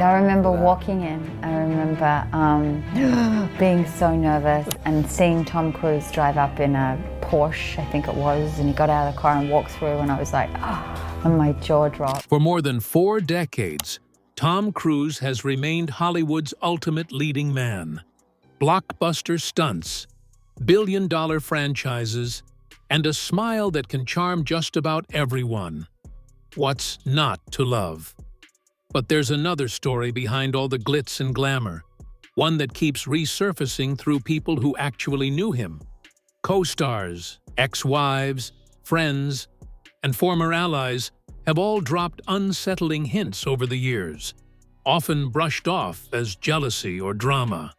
I remember walking in. I remember being so nervous and seeing Tom Cruise drive up in a Porsche, I think it was, and he got out of the car and walked through, and I was like, and my jaw dropped. For more than 4 decades, Tom Cruise has remained Hollywood's ultimate leading man. Blockbuster stunts, billion-dollar franchises, and a smile that can charm just about everyone. What's not to love? But there's another story behind all the glitz and glamour, one that keeps resurfacing through people who actually knew him. Co-stars, ex-wives, friends, and former allies have all dropped unsettling hints over the years, often brushed off as jealousy or drama.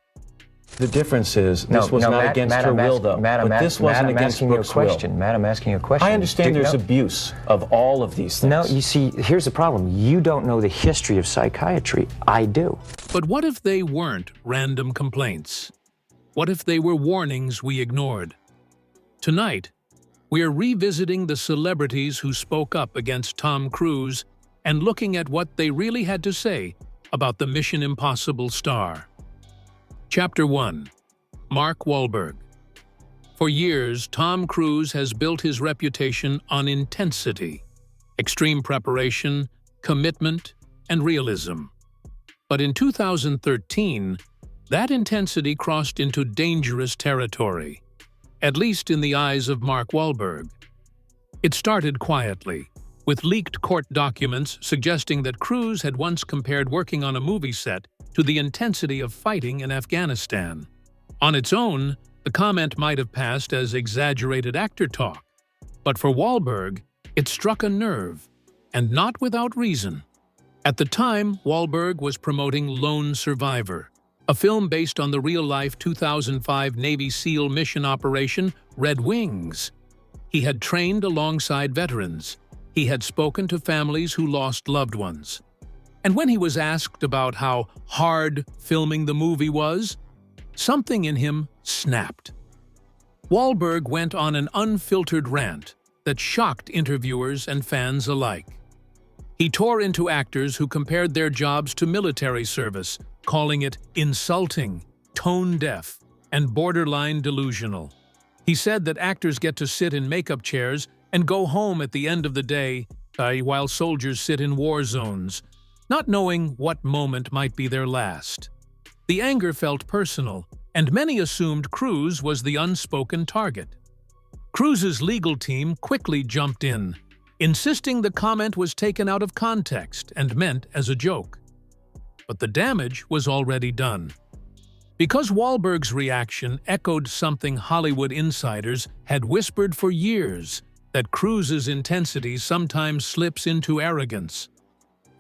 The difference is this was not against her will, though. But this wasn't against Brooke's will. Madam, asking you a question. I understand there's abuse of all of these things. No, you see, here's the problem. You don't know the history of psychiatry. I do. But what if they weren't random complaints? What if they were warnings we ignored? Tonight, we're revisiting the celebrities who spoke up against Tom Cruise and looking at what they really had to say about the Mission Impossible star. Chapter 1. Mark Wahlberg. For years, Tom Cruise has built his reputation on intensity, extreme preparation, commitment, and realism. But in 2013, that intensity crossed into dangerous territory, at least in the eyes of Mark Wahlberg. It started quietly, with leaked court documents suggesting that Cruise had once compared working on a movie set to the intensity of fighting in Afghanistan. On its own, the comment might have passed as exaggerated actor talk, but for Wahlberg, it struck a nerve, and not without reason. At the time, Wahlberg was promoting Lone Survivor, a film based on the real-life 2005 Navy SEAL mission operation Red Wings. He had trained alongside veterans. He had spoken to families who lost loved ones. And when he was asked about how hard filming the movie was, something in him snapped. Wahlberg went on an unfiltered rant that shocked interviewers and fans alike. He tore into actors who compared their jobs to military service, calling it insulting, tone-deaf, and borderline delusional. He said that actors get to sit in makeup chairs and go home at the end of the day while soldiers sit in war zones, not knowing what moment might be their last. The anger felt personal, and many assumed Cruise was the unspoken target. Cruise's legal team quickly jumped in, insisting the comment was taken out of context and meant as a joke. But the damage was already done. Because Wahlberg's reaction echoed something Hollywood insiders had whispered for years, that Cruise's intensity sometimes slips into arrogance.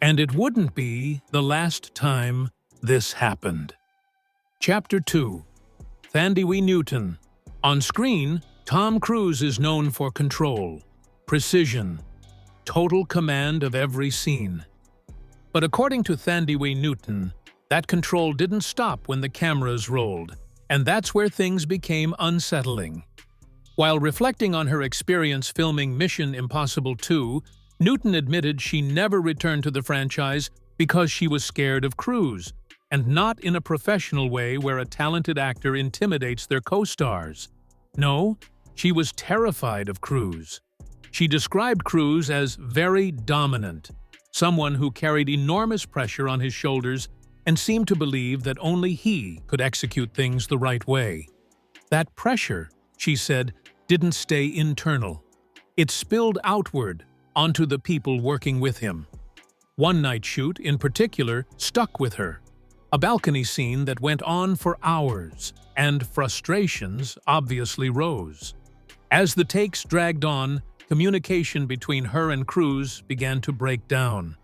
And it wouldn't be the last time this happened. Chapter 2. Thandiwe Newton. On screen, Tom Cruise is known for control, precision, total command of every scene. But according to Thandiwe Newton, that control didn't stop when the cameras rolled, and that's where things became unsettling. While reflecting on her experience filming Mission Impossible 2, Newton admitted she never returned to the franchise because she was scared of Cruise, and not in a professional way where a talented actor intimidates their co-stars. No, she was terrified of Cruise. She described Cruise as very dominant, someone who carried enormous pressure on his shoulders and seemed to believe that only he could execute things the right way. That pressure, she said, didn't stay internal. It spilled outward onto the people working with him. One night shoot, in particular, stuck with her. A balcony scene that went on for hours, and frustrations obviously rose. As the takes dragged on, communication between her and Cruise began to break down.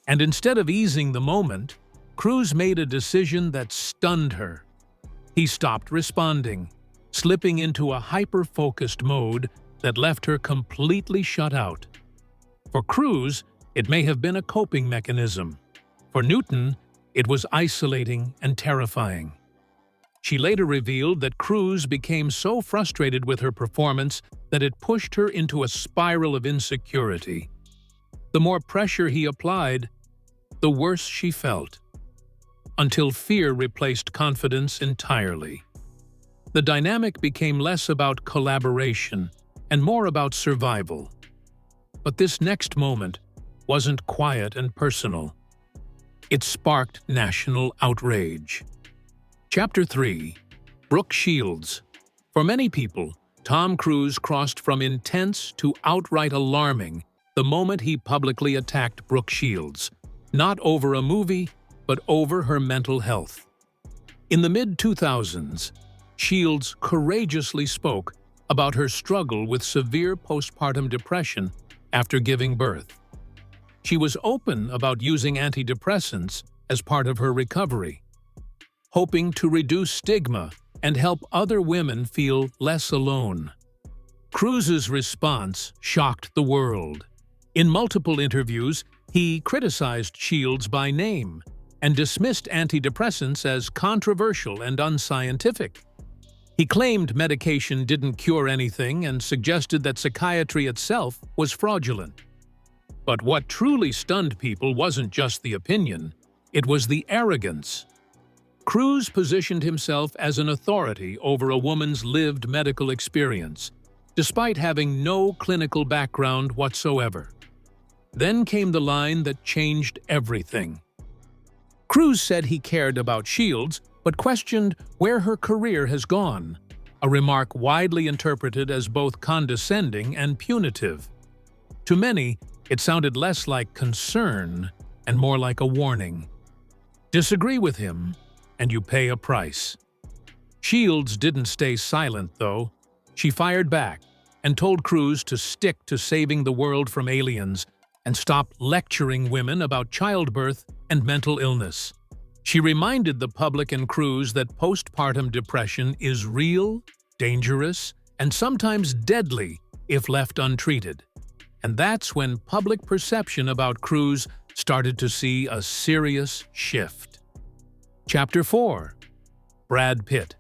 And instead of easing the moment, Cruise made a decision that stunned her. He stopped responding, slipping into a hyper-focused mode that left her completely shut out. For Cruise, it may have been a coping mechanism. For Newton, it was isolating and terrifying. She later revealed that Cruise became so frustrated with her performance that it pushed her into a spiral of insecurity. The more pressure he applied, the worse she felt. until fear replaced confidence entirely. The dynamic became less about collaboration and more about survival. But this next moment wasn't quiet and personal. It sparked national outrage. Chapter 3. Brooke Shields. For many people, Tom Cruise crossed from intense to outright alarming the moment he publicly attacked Brooke Shields, not over a movie, but over her mental health. In the mid-2000s, Shields courageously spoke about her struggle with severe postpartum depression after giving birth. She was open about using antidepressants as part of her recovery, hoping to reduce stigma and help other women feel less alone. Cruise's response shocked the world. In multiple interviews, he criticized Shields by name and dismissed antidepressants as controversial and unscientific. He claimed medication didn't cure anything and suggested that psychiatry itself was fraudulent. But what truly stunned people wasn't just the opinion, it was the arrogance. Cruise positioned himself as an authority over a woman's lived medical experience, despite having no clinical background whatsoever. Then came the line that changed everything. Cruise said he cared about Shields, but questioned where her career has gone, a remark widely interpreted as both condescending and punitive. To many, it sounded less like concern and more like a warning. Disagree with him, and you pay a price. Shields didn't stay silent, though. She fired back and told Cruise to stick to saving the world from aliens and stop lecturing women about childbirth and mental illness. She reminded the public and Cruise that postpartum depression is real, dangerous, and sometimes deadly if left untreated. And that's when public perception about Cruise started to see a serious shift. Chapter 4. Brad Pitt.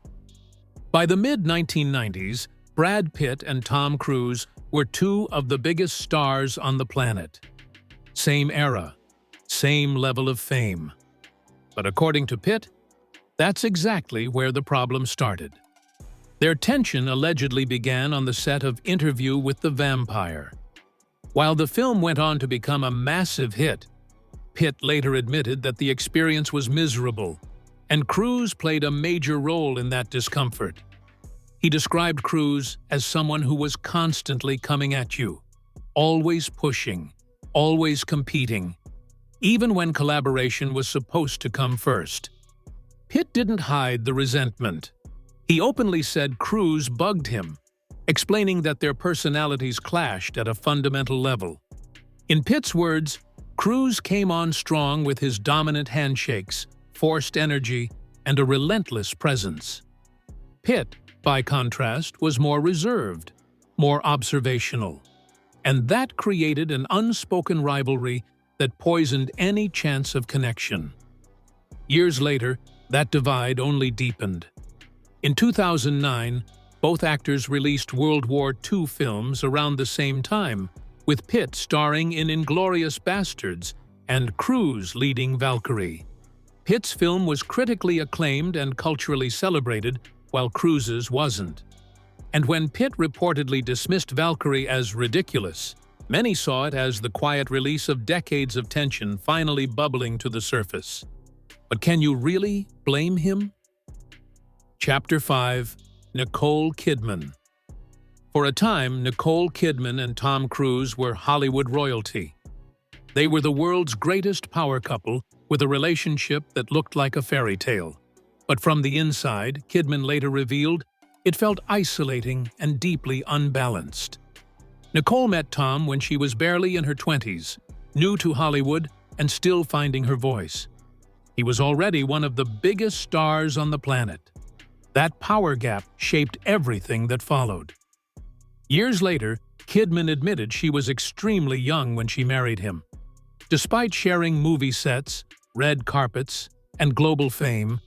By the mid-1990s, Brad Pitt and Tom Cruise were two of the biggest stars on the planet. Same era, same level of fame. But according to Pitt, that's exactly where the problem started. Their tension allegedly began on the set of Interview with the Vampire. While the film went on to become a massive hit, Pitt later admitted that the experience was miserable, and Cruise played a major role in that discomfort. He described Cruise as someone who was constantly coming at you, always pushing, always competing, even when collaboration was supposed to come first. Pitt didn't hide the resentment. He openly said Cruise bugged him, explaining that their personalities clashed at a fundamental level. In Pitt's words, Cruise came on strong with his dominant handshakes, forced energy, and a relentless presence. Pitt, by contrast, was more reserved, more observational, and that created an unspoken rivalry that poisoned any chance of connection. Years later, that divide only deepened. In 2009, both actors released World War II films around the same time, with Pitt starring in *Inglourious Basterds* and Cruise leading Valkyrie. Pitt's film was critically acclaimed and culturally celebrated, while Cruise's wasn't. And when Pitt reportedly dismissed Valkyrie as ridiculous, many saw it as the quiet release of decades of tension finally bubbling to the surface. But can you really blame him? Chapter 5. Nicole Kidman. For a time, Nicole Kidman and Tom Cruise were Hollywood royalty. They were the world's greatest power couple, with a relationship that looked like a fairy tale. But from the inside, Kidman later revealed, it felt isolating and deeply unbalanced. Nicole met Tom when she was barely in her 20s, new to Hollywood and still finding her voice. He was already one of the biggest stars on the planet. That power gap shaped everything that followed. Years later, Kidman admitted she was extremely young when she married him. Despite sharing movie sets, red carpets, and global fame,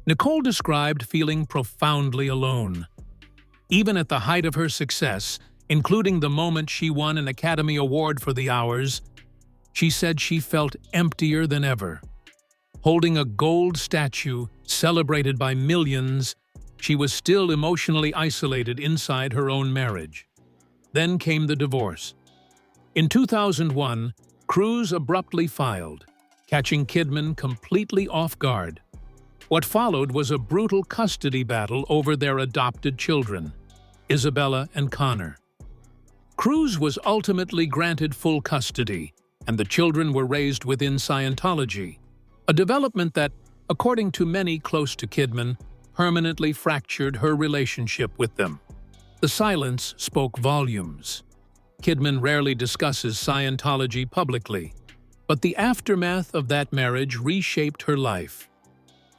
Nicole described feeling profoundly alone. Even at the height of her success, including the moment she won an Academy Award for The Hours, she said she felt emptier than ever. Holding a gold statue celebrated by millions, she was still emotionally isolated inside her own marriage. Then came the divorce. In 2001, Cruise abruptly filed, catching Kidman completely off guard. What followed was a brutal custody battle over their adopted children, Isabella and Connor. Cruise was ultimately granted full custody, and the children were raised within Scientology, a development that, according to many close to Kidman, permanently fractured her relationship with them. The silence spoke volumes. Kidman rarely discusses Scientology publicly, but the aftermath of that marriage reshaped her life.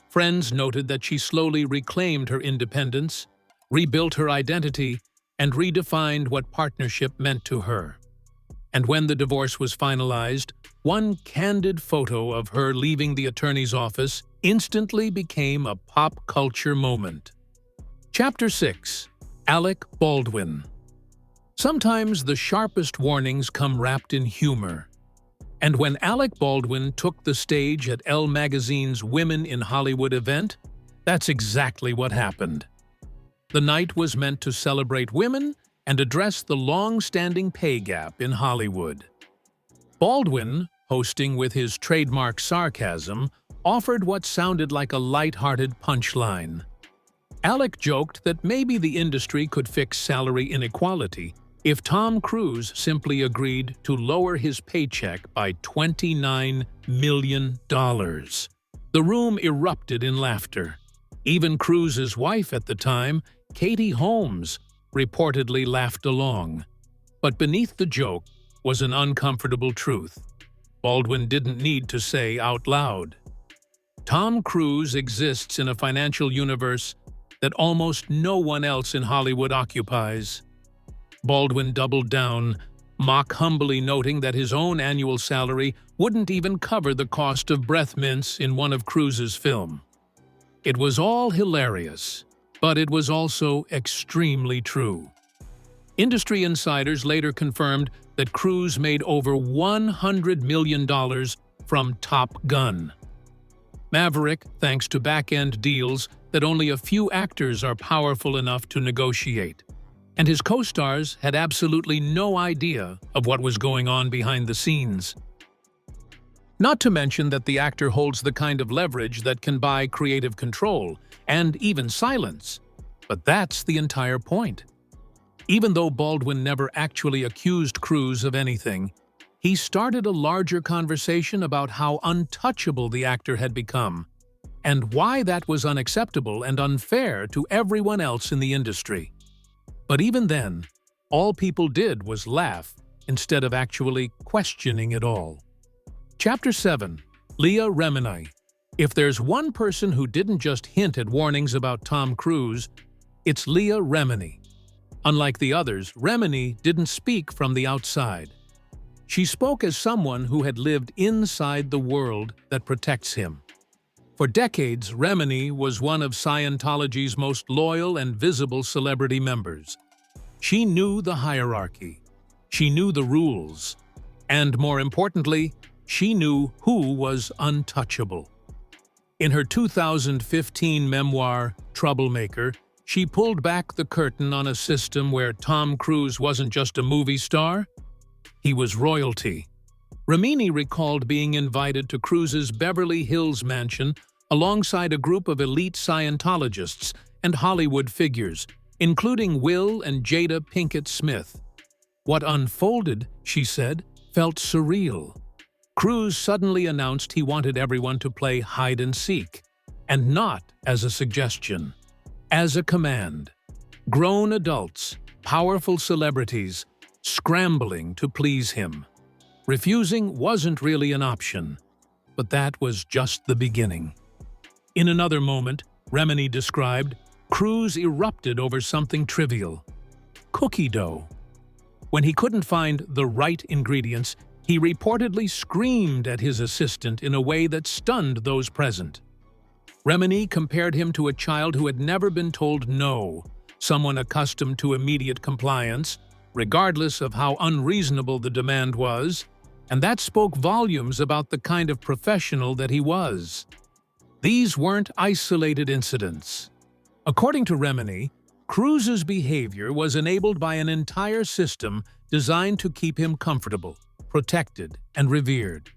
Friends noted that she slowly reclaimed her independence, rebuilt her identity, and redefined what partnership meant to her. And when the divorce was finalized, one candid photo of her leaving the attorney's office instantly became a pop culture moment. Chapter 6. Alec Baldwin. Sometimes the sharpest warnings come wrapped in humor. And when Alec Baldwin took the stage at Elle magazine's Women in Hollywood event, that's exactly what happened. The night was meant to celebrate women and address the long-standing pay gap in Hollywood. Baldwin, hosting with his trademark sarcasm, offered what sounded like a light-hearted punchline. Alec joked that maybe the industry could fix salary inequality if Tom Cruise simply agreed to lower his paycheck by $29 million. The room erupted in laughter. Even Cruise's wife at the time, Katie Holmes, reportedly laughed along. But beneath the joke was an uncomfortable truth Baldwin didn't need to say out loud. Tom Cruise exists in a financial universe that almost no one else in Hollywood occupies. Baldwin doubled down, mock-humbly noting that his own annual salary wouldn't even cover the cost of breath mints in one of Cruise's films. It was all hilarious, but it was also extremely true. Industry insiders later confirmed that Cruise made over $100 million from Top Gun. Maverick, thanks to back-end deals that only a few actors are powerful enough to negotiate. And his co-stars had absolutely no idea of what was going on behind the scenes. Not to mention that the actor holds the kind of leverage that can buy creative control and even silence. But that's the entire point. Even though Baldwin never actually accused Cruise of anything, he started a larger conversation about how untouchable the actor had become, and why that was unacceptable and unfair to everyone else in the industry. But even then, all people did was laugh instead of actually questioning it all. Chapter 7. Leah Remini. If there's one person who didn't just hint at warnings about Tom Cruise, it's Leah Remini. Unlike the others, Remini didn't speak from the outside. She spoke as someone who had lived inside the world that protects him. For decades, Remini was one of Scientology's most loyal and visible celebrity members. She knew the hierarchy, she knew the rules, and more importantly, she knew who was untouchable. In her 2015 memoir, Troublemaker, she pulled back the curtain on a system where Tom Cruise wasn't just a movie star, he was royalty. Remini recalled being invited to Cruise's Beverly Hills mansion alongside a group of elite Scientologists and Hollywood figures, including Will and Jada Pinkett Smith. What unfolded, she said, felt surreal. Cruise suddenly announced he wanted everyone to play hide-and-seek, and not as a suggestion, as a command. Grown adults, powerful celebrities, scrambling to please him. Refusing wasn't really an option, but that was just the beginning. In another moment, Remini described, Cruise erupted over something trivial: cookie dough. When he couldn't find the right ingredients, he reportedly screamed at his assistant in a way that stunned those present. Remini compared him to a child who had never been told no, someone accustomed to immediate compliance, regardless of how unreasonable the demand was, and that spoke volumes about the kind of professional that he was. These weren't isolated incidents. According to Remini, Cruise's behavior was enabled by an entire system designed to keep him comfortable, protected, and revered.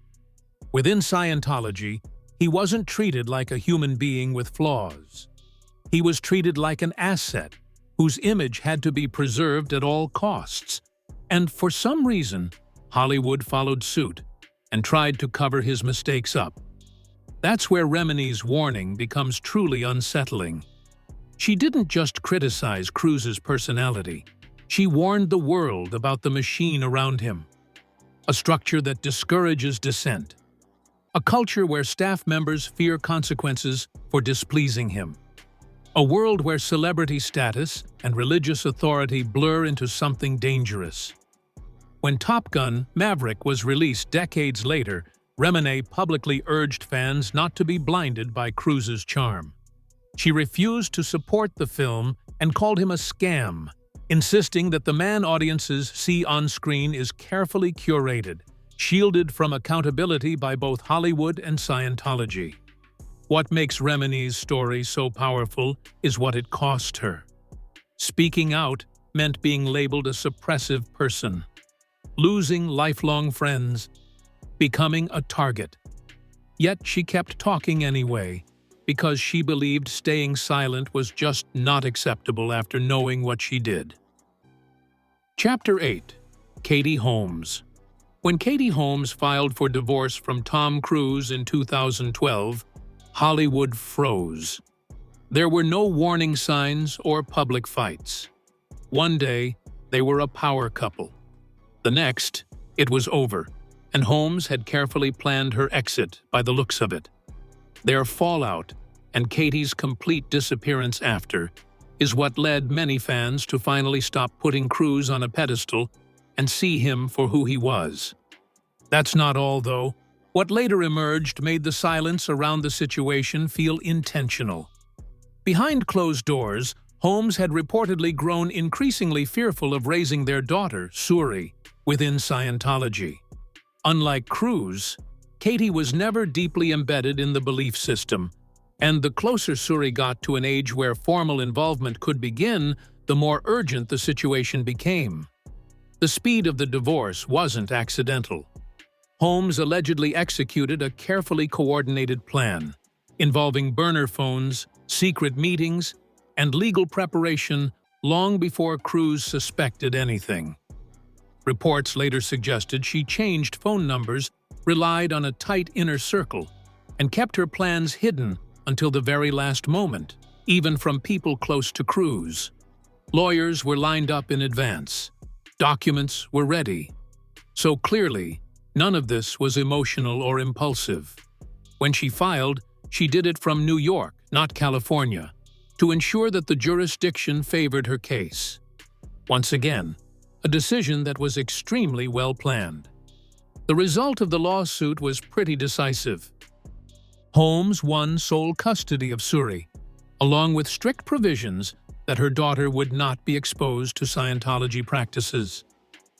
Within Scientology, he wasn't treated like a human being with flaws. He was treated like an asset whose image had to be preserved at all costs. And for some reason, Hollywood followed suit and tried to cover his mistakes up. That's where Remini's warning becomes truly unsettling. She didn't just criticize Cruise's personality. She warned the world about the machine around him. A structure that discourages dissent. A culture where staff members fear consequences for displeasing him. A world where celebrity status and religious authority blur into something dangerous. When Top Gun: Maverick was released decades later, Remini publicly urged fans not to be blinded by Cruise's charm. She refused to support the film and called him a scam, insisting that the man audiences see on screen is carefully curated, shielded from accountability by both Hollywood and Scientology. What makes Remini's story so powerful is what it cost her. Speaking out meant being labeled a suppressive person, losing lifelong friends, becoming a target. Yet she kept talking anyway, because she believed staying silent was just not acceptable after knowing what she did. Chapter 8. Katie Holmes. When Katie Holmes filed for divorce from Tom Cruise in 2012, Hollywood froze. There were no warning signs or public fights. One day, they were a power couple. The next, it was over, and Holmes had carefully planned her exit by the looks of it. Their fallout, and Katie's complete disappearance after, is what led many fans to finally stop putting Cruise on a pedestal and see him for who he was. That's not all, though. What later emerged made the silence around the situation feel intentional. Behind closed doors, Holmes had reportedly grown increasingly fearful of raising their daughter, Suri, within Scientology. Unlike Cruise, Katie was never deeply embedded in the belief system, and the closer Suri got to an age where formal involvement could begin, the more urgent the situation became. The speed of the divorce wasn't accidental. Holmes allegedly executed a carefully coordinated plan, involving burner phones, secret meetings, and legal preparation long before Cruise suspected anything. Reports later suggested she changed phone numbers, relied on a tight inner circle, and kept her plans hidden until the very last moment, even from people close to Cruise. Lawyers were lined up in advance. Documents were ready. So clearly, none of this was emotional or impulsive. When she filed, she did it from New York, not California, to ensure that the jurisdiction favored her case. Once again, a decision that was extremely well planned. The result of the lawsuit was pretty decisive. Holmes won sole custody of Suri, along with strict provisions that her daughter would not be exposed to Scientology practices.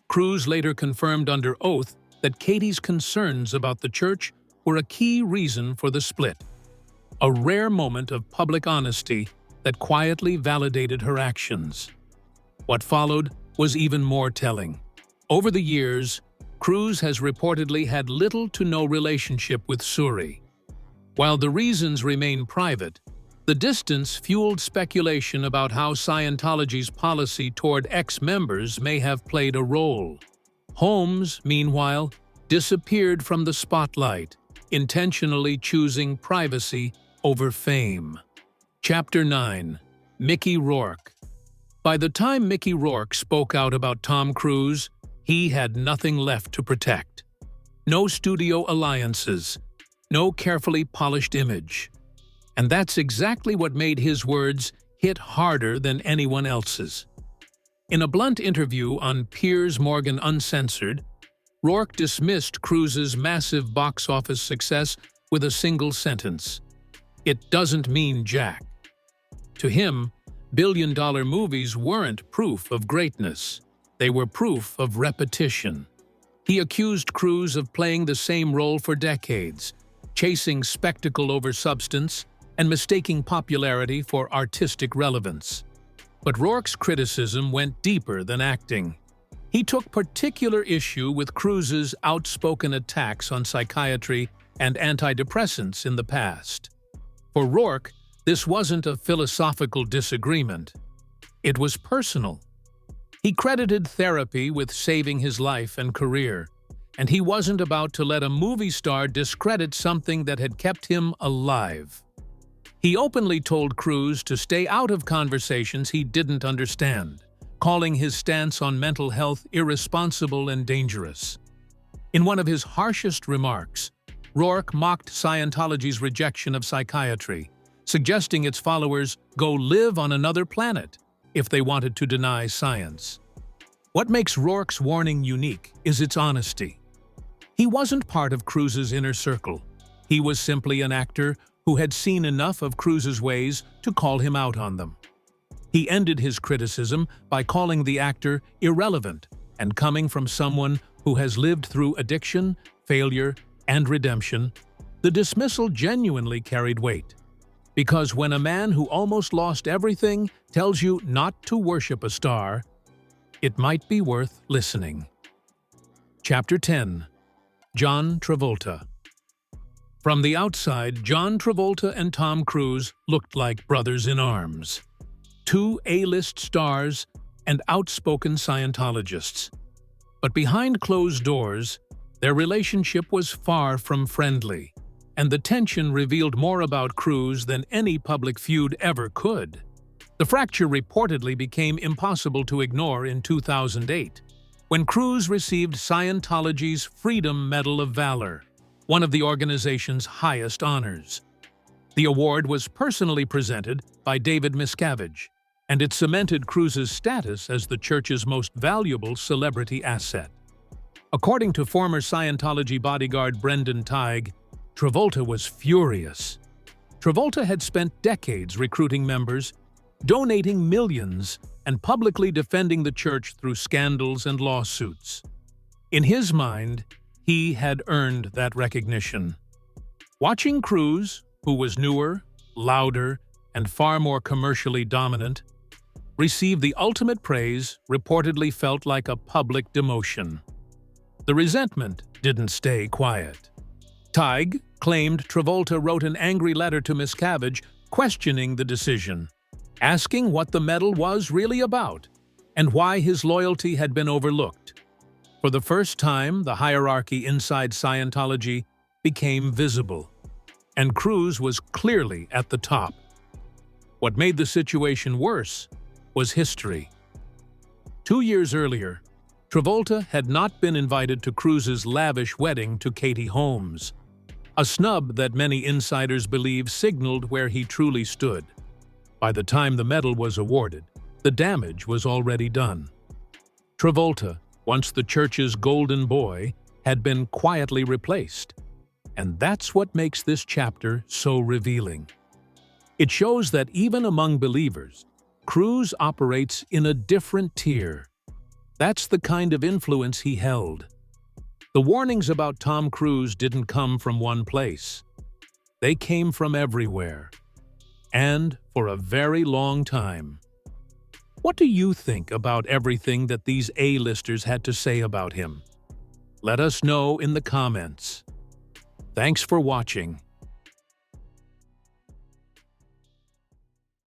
Cruise later confirmed under oath that Katie's concerns about the church were a key reason for the split, a rare moment of public honesty that quietly validated her actions. What followed was even more telling. Over the years, Cruise has reportedly had little to no relationship with Suri. While the reasons remain private, the distance fueled speculation about how Scientology's policy toward ex-members may have played a role. Holmes, meanwhile, disappeared from the spotlight, intentionally choosing privacy over fame. Chapter 9. Mickey Rourke. By the time Mickey Rourke spoke out about Tom Cruise, he had nothing left to protect. No studio alliances, no carefully polished image. And that's exactly what made his words hit harder than anyone else's. In a blunt interview on Piers Morgan Uncensored, Rourke dismissed Cruise's massive box office success with a single sentence: "It doesn't mean jack." To him, billion-dollar movies weren't proof of greatness. They were proof of repetition. He accused Cruise of playing the same role for decades, chasing spectacle over substance and mistaking popularity for artistic relevance. But Rourke's criticism went deeper than acting. He took particular issue with Cruise's outspoken attacks on psychiatry and antidepressants in the past. For Rourke, this wasn't a philosophical disagreement. It was personal. He credited therapy with saving his life and career, and he wasn't about to let a movie star discredit something that had kept him alive. He openly told Cruise to stay out of conversations he didn't understand, calling his stance on mental health irresponsible and dangerous. In one of his harshest remarks, Rourke mocked Scientology's rejection of psychiatry, suggesting its followers go live on another planet if they wanted to deny science. What makes Rourke's warning unique is its honesty. He wasn't part of Cruise's inner circle. He was simply an actor who had seen enough of Cruise's ways to call him out on them. He ended his criticism by calling the actor irrelevant, and coming from someone who has lived through addiction, failure, and redemption, the dismissal genuinely carried weight. Because when a man who almost lost everything tells you not to worship a star, it might be worth listening. Chapter 10. John Travolta. From the outside, John Travolta and Tom Cruise looked like brothers in arms. Two A-list stars and outspoken Scientologists. But behind closed doors, their relationship was far from friendly, and the tension revealed more about Cruise than any public feud ever could. The fracture reportedly became impossible to ignore in 2008, when Cruise received Scientology's Freedom Medal of Valor, one of the organization's highest honors. The award was personally presented by David Miscavige, and it cemented Cruise's status as the church's most valuable celebrity asset. According to former Scientology bodyguard Brendan Teig, Travolta was furious. Travolta had spent decades recruiting members, donating millions, and publicly defending the church through scandals and lawsuits. In his mind, he had earned that recognition. Watching Cruise, who was newer, louder, and far more commercially dominant, receive the ultimate praise reportedly felt like a public demotion. The resentment didn't stay quiet. Teig claimed Travolta wrote an angry letter to Miscavige questioning the decision, asking what the medal was really about and why his loyalty had been overlooked. For the first time, the hierarchy inside Scientology became visible, and Cruise was clearly at the top. What made the situation worse was history. 2 years earlier, Travolta had not been invited to Cruise's lavish wedding to Katie Holmes, a snub that many insiders believe signaled where he truly stood. By the time the medal was awarded, the damage was already done. Travolta, once the church's golden boy, had been quietly replaced. And that's what makes this chapter so revealing. It shows that even among believers, Cruise operates in a different tier. That's the kind of influence he held. The warnings about Tom Cruise didn't come from one place. They came from everywhere. And for a very long time. What do you think about everything that these A-listers had to say about him? Let us know in the comments. Thanks for watching.